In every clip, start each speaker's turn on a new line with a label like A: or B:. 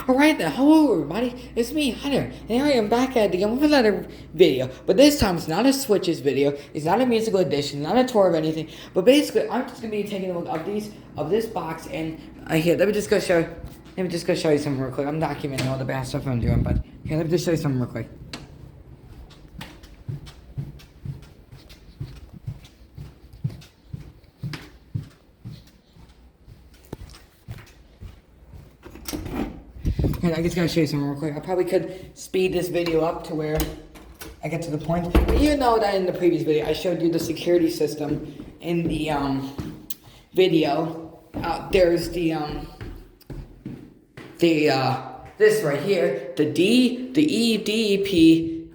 A: Alright then, hello everybody, it's me, Hunter, and here I am back at it again with another video. But this time it's not a Switches video, it's not a musical edition, not a tour of anything. But basically, I'm just gonna be taking a look of this box, and here, let me just go show you something real quick. I'm documenting all the bad stuff I'm doing, but here, let me just show you something real quick. And I just gotta show you something real quick. I probably could speed this video up to where I get to the point. But you know that in the previous video, I showed you the security system in the video. There's this right here, the EDP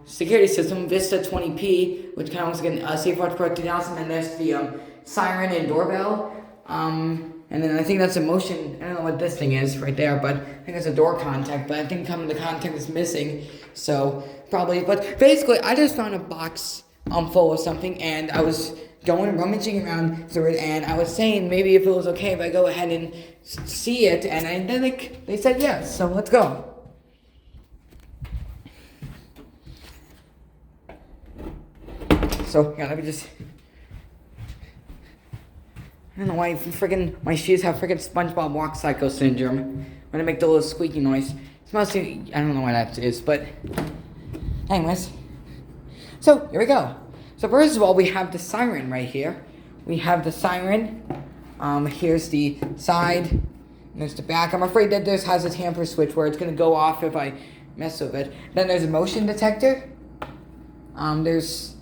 A: security system, Vista 20p, which counts again Safeguard Pro 2000, and there's the Siren and doorbell. And then I think that's a motion. I don't know what this thing is right there, but I think it's a door contact. But I think the contact is missing, so probably. But basically, I just found a box full of something, and I was rummaging around through it, and I was saying maybe if it was okay if I go ahead and see it, and then they said yes. So let's go. So yeah, let me just. I don't know why my shoes have freaking SpongeBob Walk Psycho syndrome when they make the little squeaky noise. It's mostly, I don't know why that is, but anyways. So, here we go. So first of all, we have the Siren right here. We have the Siren. Here's the side. And there's the back. I'm afraid that this has a tamper switch where it's going to go off if I mess with it. Then there's a motion detector. There's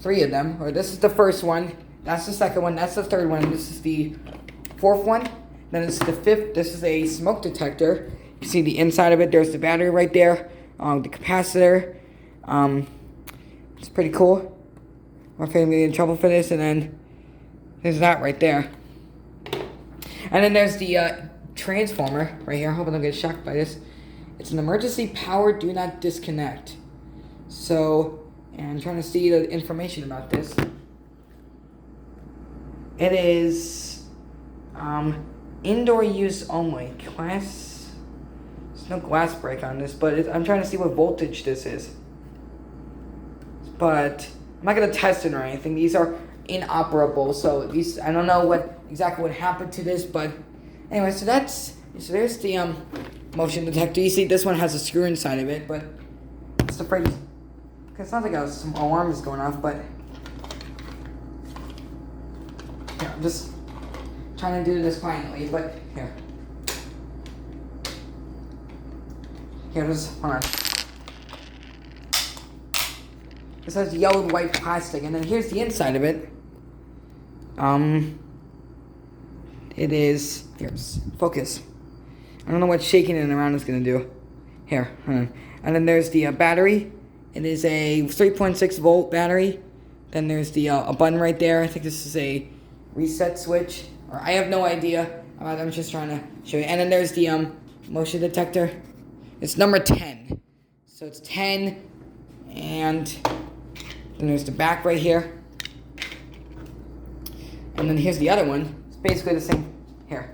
A: 3 of them. Or this is the first one. That's the second one, that's the third one, this is the 4th one. Then it's the 5th, this is a smoke detector. You see the inside of it, there's the battery right there, the capacitor. It's pretty cool. I'm afraid I'm getting in trouble for this, and then there's that right there. And then there's the transformer right here. I hope I don't get shocked by this. It's an emergency power, do not disconnect. So, and I'm trying to see the information about this. It is indoor use only. There's no glass break on this, but I'm trying to see what voltage this is. But I'm not going to test it or anything. These are inoperable, so these, I don't know exactly what happened to this, but anyway, so there's the motion detector. You see this one has a screw inside of it, but it's afraid, it sounds like some alarm is going off, but here, I'm just trying to do this quietly, but here. Hold on. This has yellow and white plastic, and then here's the inside of it. It is, here's, focus. I don't know what shaking it around is going to do. Here, hold on. And then there's the battery. It is a 3.6 volt battery. Then there's the a button right there. I think this is a reset switch, or I have no idea. I'm just trying to show you. And then there's the motion detector. It's number 10. So it's 10, and then there's the back right here. And then here's the other one. It's basically the same. Here.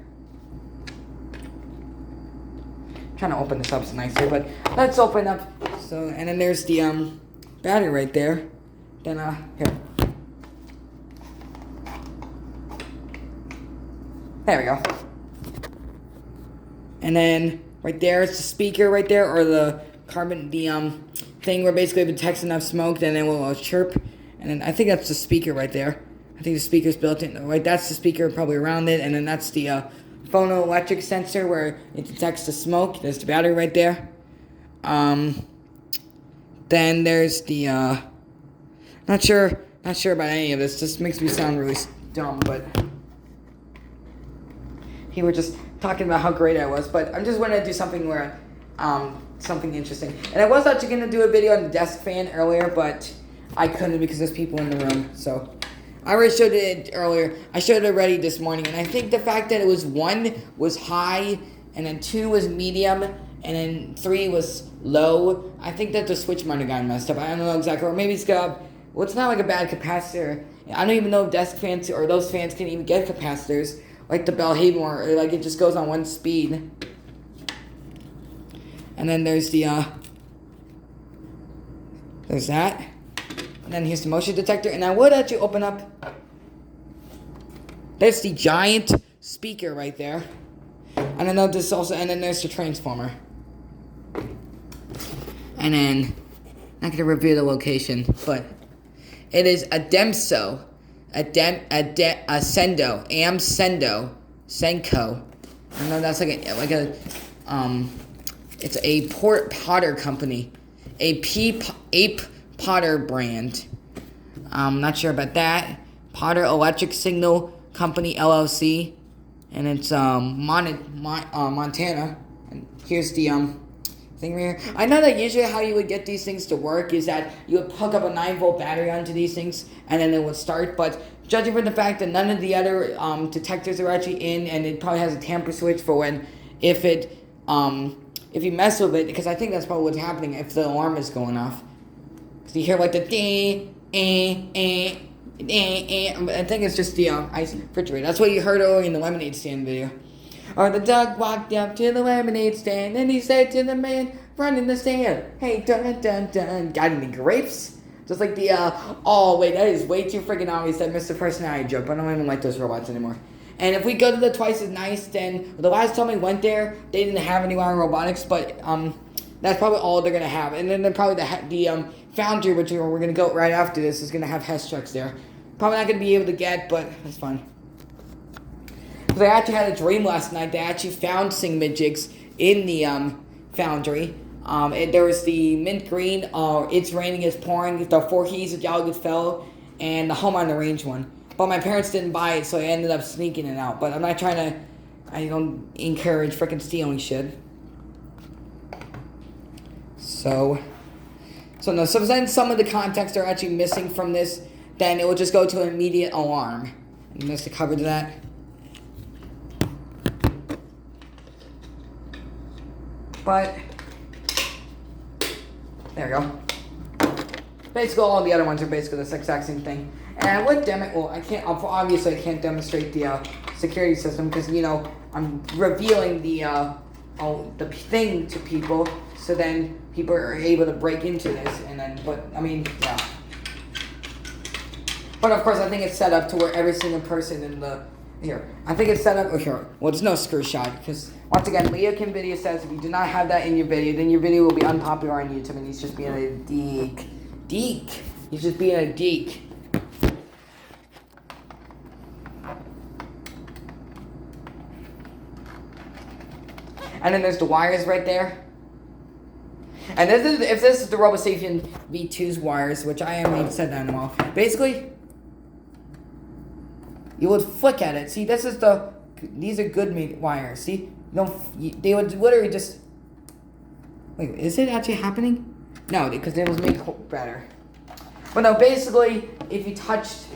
A: I'm trying to open this up so nicely, but let's open up. So, and then there's the battery right there. Then here. There we go. And then right there is the speaker right there, or the thing where basically if it detects enough smoke, then it will chirp. And then I think that's the speaker right there. I think the speaker's built in. Right, that's the speaker probably around it, and then that's the phonoelectric sensor where it detects the smoke. There's the battery right there. Then there's the not sure about any of this. This makes me sound really dumb, but he was just talking about how great I was, but I'm just going to do something where, something interesting. And I was actually going to do a video on the desk fan earlier, but I couldn't because there's people in the room, so. I already showed it earlier. I showed it already this morning, and I think the fact that it was 1 was high, and then 2 was medium, and then 3 was low, I think that the switch might have gotten messed up. I don't know exactly, or maybe it's got, well, it's not like a bad capacitor. I don't even know if desk fans or those fans can even get capacitors. Like the Belhaven, or like it just goes on 1 speed. And then there's the, there's that. And then here's the motion detector. And I would actually open up. There's the giant speaker right there. And then there's also, and then there's the transformer. And then, not gonna reveal the location, but it is a Demso, Sendo, Senko. I know that's like a it's a Potter company, Ape Potter brand. I'm not sure about that. Potter Electric Signal Company LLC, and it's Montana. And here's the thing right here. I know that usually how you would get these things to work is that you would hook up a 9-volt battery onto these things, and then it would start. But judging from the fact that none of the other detectors are actually in, and it probably has a tamper switch for when if you mess with it, because I think that's probably what's happening if the alarm is going off. So you hear like the ding, I think it's just the ice refrigerator. That's what you heard earlier in the lemonade stand video. Or the dog walked up to the lemonade stand and he said to the man running the stand, "Hey, dun dun dun, got any grapes?" Just like the oh wait, that is way too freaking obvious, that Mr. Personality joke. But I don't even like those robots anymore. And if we go to the Twice as Nice, then the last time we went there, they didn't have any wire robotics, but that's probably all they're gonna have. And then they're probably the Foundry, which we're gonna go right after this, is gonna have Hess trucks there. Probably not gonna be able to get, but that's fun. Because I actually had a dream last night. They actually found Singmajigs in the Foundry. There was the mint green, It's Raining, It's Pouring, the Four Keys of Gallagher's Fellow, and the Home on the Range one. But my parents didn't buy it, so I ended up sneaking it out. But I'm not trying to, I don't encourage freaking stealing shit. So then some of the context are actually missing from this, then it will just go to an immediate alarm. And that's the cover to that. But there we go. Basically, all the other ones are basically the exact same thing. And I would obviously I can't demonstrate the security system because, I'm revealing the thing to people, so then people are able to break into this, and then, yeah. But of course, I think it's set up to where every single person in the, I think it's set up, well, there's no screw shot, because, once again, Leo Kim Video says if you do not have that in your video, then your video will be unpopular on YouTube, and he's just being a deek. He's just being a deek. And then there's the wires right there. And if this is the RoboSapien V2's wires, which I haven't even said that in a while. Basically, you would flick at it. See, these are good wires. See, they would literally just. Wait, is it actually happening? No, because it was made better. But no, basically, if you touched.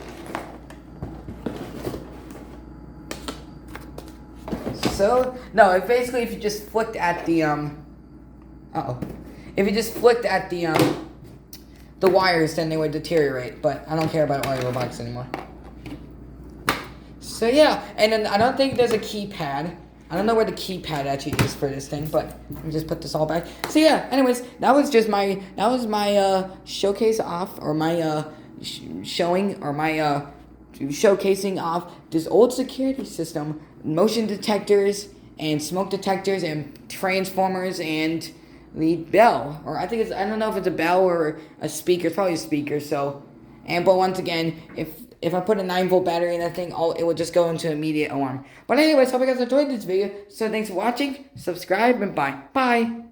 A: If you just flicked at the if you just flicked at the wires, then they would deteriorate. But I don't care about wire robotics anymore. So yeah, and then I don't think there's a keypad. I don't know where the keypad actually is for this thing, but let me just put this all back. So yeah, anyways, that was my showcase off, or my showcasing off this old security system, motion detectors and smoke detectors and transformers and the bell, or I don't know if it's a bell or a speaker. It's probably a speaker. But once again, if I put a 9-volt battery in that thing, it will just go into immediate alarm. But anyways, hope you guys enjoyed this video. So thanks for watching, subscribe, and bye.